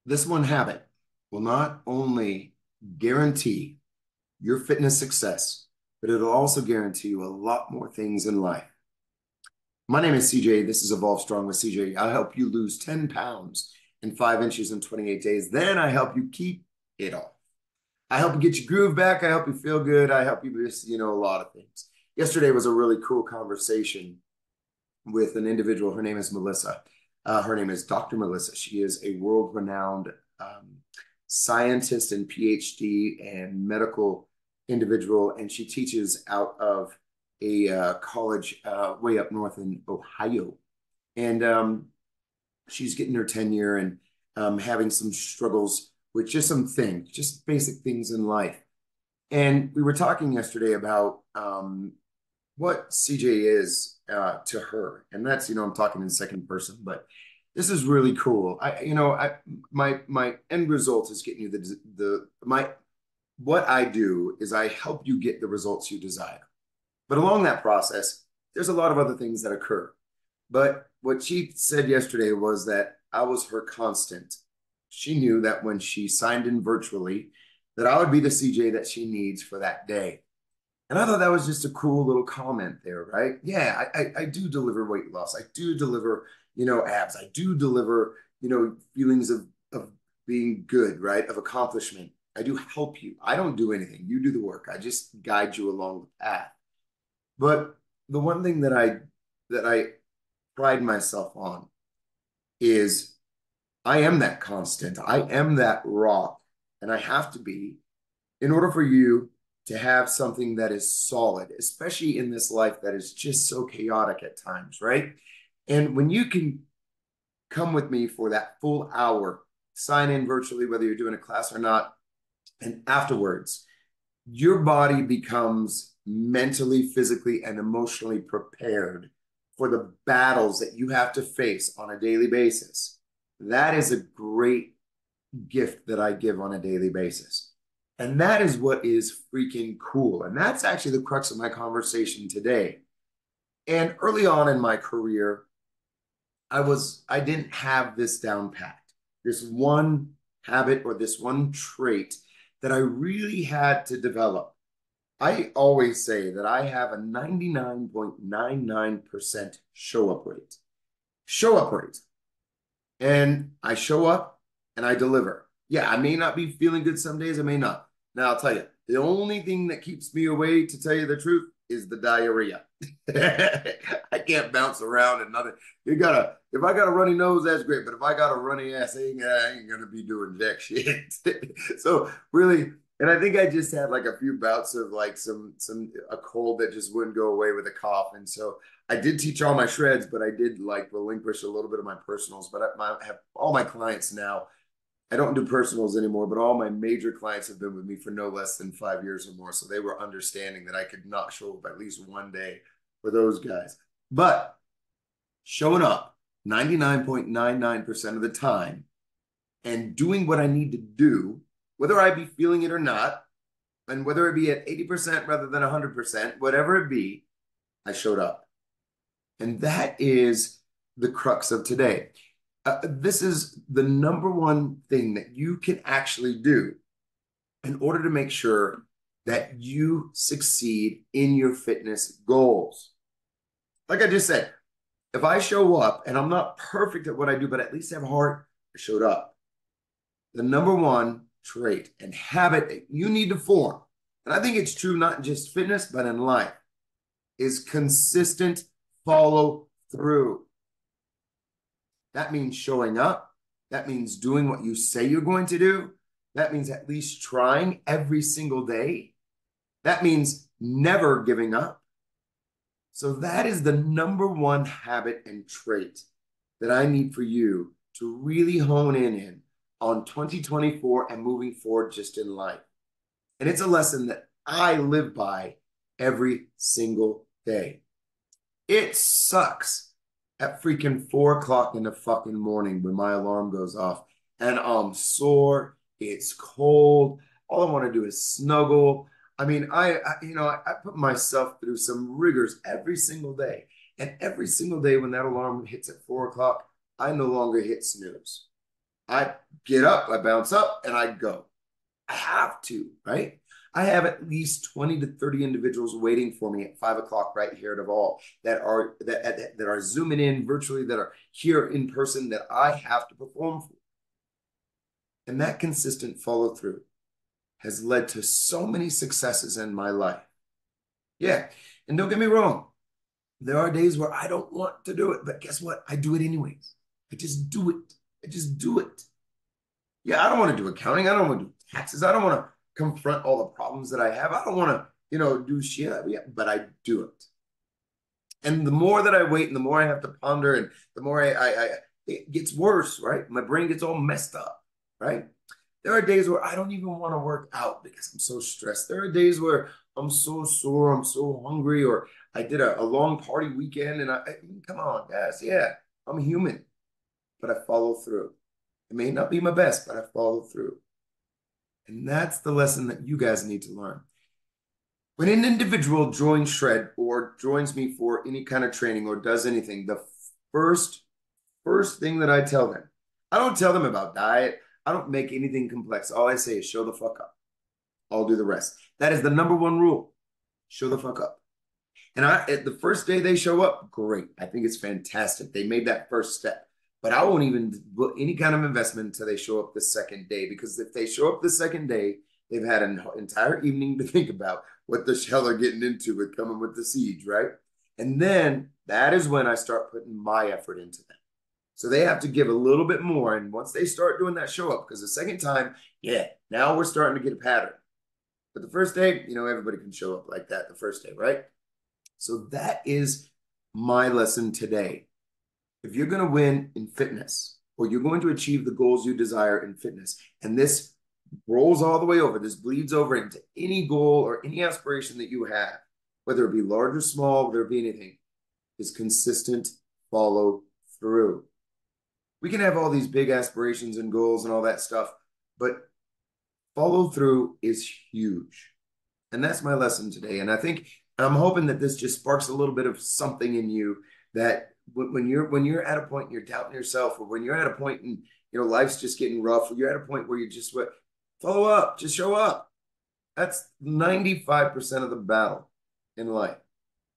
This one habit will not only guarantee your fitness success, but it'll also guarantee you a lot more things in life. My name is CJ. This is Evolve Strong with CJ. I'll help you lose 10 pounds in 5 inches in 28 days. Then I help you keep it off. I help you get your groove back. I help you feel good. I help you just, a lot of things. Yesterday was a really cool conversation with an individual. Her name is Melissa. Her name is Dr. Melissa. She is a world-renowned scientist and PhD and medical individual, and she teaches out of a college way up north in Ohio. And she's getting her tenure and having some struggles with just some things, just basic things in life. And we were talking yesterday about what CJ is to her, and that's I'm talking in second person, but this is really cool. My end result is getting you the my what I do is I help you get the results you desire. But along that process, there's a lot of other things that occur. But what she said yesterday was that I was her constant. She knew that when she signed in virtually, that I would be the CJ that she needs for that day. And I thought that was just a cool little comment there, right? Yeah, I do deliver weight loss. I do deliver, abs. I do deliver, feelings of being good, right? Of accomplishment. I do help you. I don't do anything. You do the work. I just guide you along the path. But the one thing that I pride myself on is I am that constant. I am that rock, and I have to be in order for you to have something that is solid, especially in this life that is just so chaotic at times, right? And when you can come with me for that full hour, sign in virtually, whether you're doing a class or not, and afterwards, your body becomes mentally, physically, and emotionally prepared for the battles that you have to face on a daily basis. That is a great gift that I give on a daily basis. And that is what is freaking cool. And that's actually the crux of my conversation today. And early on in my career, I didn't have this down packed. This one habit or this one trait that I really had to develop. I always say that I have a 99.99% show up rate. Show up rate. And I show up and I deliver. Yeah, I may not be feeling good some days, I may not. Now, I'll tell you, the only thing that keeps me away, to tell you the truth, is the diarrhea. I can't bounce around and nothing. If I got a runny nose, that's great. But if I got a runny ass, I ain't gonna be doing jack shit. So really, and I think I just had like a few bouts of like a cold that just wouldn't go away with a cough. And so I did teach all my shreds, but I did like relinquish a little bit of my personals. But I have all my clients now. I don't do personals anymore, but all my major clients have been with me for no less than 5 years or more. So they were understanding that I could not show up at least one day for those guys. But showing up 99.99% of the time and doing what I need to do, whether I be feeling it or not, and whether it be at 80% rather than 100%, whatever it be, I showed up. And that is the crux of today. This is the number one thing that you can actually do in order to make sure that you succeed in your fitness goals. Like I just said, if I show up and I'm not perfect at what I do, but at least have heart, I showed up. The number one trait and habit that you need to form, and I think it's true not just fitness, but in life, is consistent follow through. That means showing up. That means doing what you say you're going to do. That means at least trying every single day. That means never giving up. So that is the number one habit and trait that I need for you to really hone in on 2024 and moving forward just in life. And it's a lesson that I live by every single day. It sucks at freaking 4 o'clock in the fucking morning when my alarm goes off and I'm sore. It's cold. All I want to do is snuggle. I mean, I put myself through some rigors every single day. And every single day when that alarm hits at 4 o'clock, I no longer hit snooze. I get up, I bounce up, and I go. I have to, right? I have at least 20 to 30 individuals waiting for me at 5 o'clock right here at Evolve that are zooming in virtually, that are here in person, that I have to perform for. And that consistent follow through has led to so many successes in my life. Yeah. And don't get me wrong, there are days where I don't want to do it, but guess what? I do it anyways. I just do it. I just do it. Yeah, I don't want to do accounting. I don't want to do taxes. I don't want to confront all the problems that I have. I don't want to, do shit. Yeah, but I do it. And the more that I wait and the more I have to ponder and the more it gets worse, right? My brain gets all messed up, right? There are days where I don't even want to work out because I'm so stressed. There are days where I'm so sore, I'm so hungry, or I did a long party weekend and I mean, come on, guys. Yeah, I'm human, but I follow through. It may not be my best, but I follow through. And that's the lesson that you guys need to learn. When an individual joins Shred or joins me for any kind of training or does anything, the first thing that I tell them, I don't tell them about diet. I don't make anything complex. All I say is show the fuck up. I'll do the rest. That is the number one rule. Show the fuck up. And the first day they show up, great. I think it's fantastic. They made that first step. But I won't even put any kind of investment until they show up the second day. Because if they show up the second day, they've had an entire evening to think about what the hell they're getting into with coming with the siege, right? And then that is when I start putting my effort into them. So they have to give a little bit more. And once they start doing that show up, because the second time, yeah, now we're starting to get a pattern. But the first day, everybody can show up like that the first day, right? So that is my lesson today. If you're going to win in fitness, or you're going to achieve the goals you desire in fitness, and this rolls all the way over, this bleeds over into any goal or any aspiration that you have, whether it be large or small, whether it be anything, is consistent follow through. We can have all these big aspirations and goals and all that stuff, but follow through is huge. And that's my lesson today. And I'm hoping that this just sparks a little bit of something in you, that when you're at a point and you're doubting yourself, or when you're at a point and life's just getting rough, or you're at a point where you just follow up, just show up. That's 95% of the battle in life.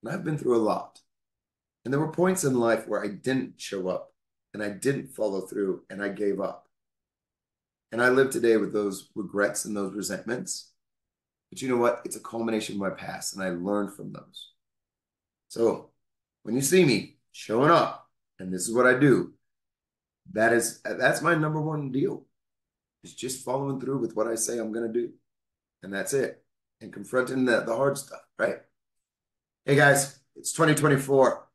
And I've been through a lot. And there were points in life where I didn't show up and I didn't follow through and I gave up. And I live today with those regrets and those resentments. But you know what? It's a culmination of my past, and I learned from those. So when you see me showing up, and this is what I do, that's my number one deal. Is just following through with what I say I'm going to do. And that's it. And confronting the hard stuff, right? Hey guys, it's 2024.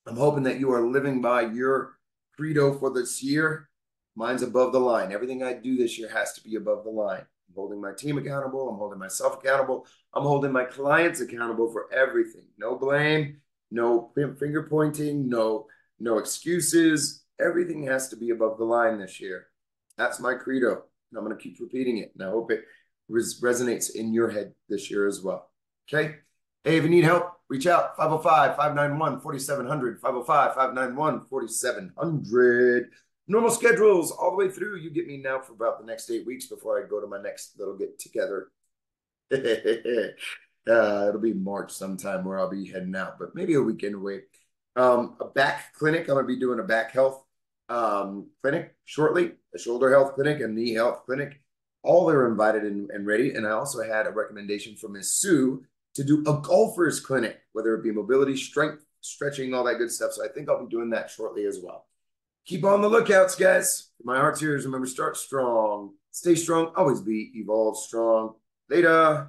I'm hoping that you are living by your credo for this year. Mine's above the line. Everything I do this year has to be above the line. I'm holding my team accountable. I'm holding myself accountable. I'm holding my clients accountable for everything. No blame, no finger pointing, no excuses. Everything has to be above the line this year. That's my credo. And I'm going to keep repeating it. And I hope it resonates in your head this year as well. Okay? Hey, if you need help, reach out. 505-591-4700. 505-591-4700. Normal schedules all the way through. You get me now for about the next 8 weeks before I go to my next little get together. It'll be March sometime where I'll be heading out, but maybe a weekend away. A back clinic. I'm going to be doing a back health clinic shortly, a shoulder health clinic, a knee health clinic. All are invited and ready. And I also had a recommendation from Ms. Sue to do a golfer's clinic, whether it be mobility, strength, stretching, all that good stuff. So I think I'll be doing that shortly as well. Keep on the lookouts, guys. My heart's ears, remember, start strong, stay strong, always be evolve strong. Later.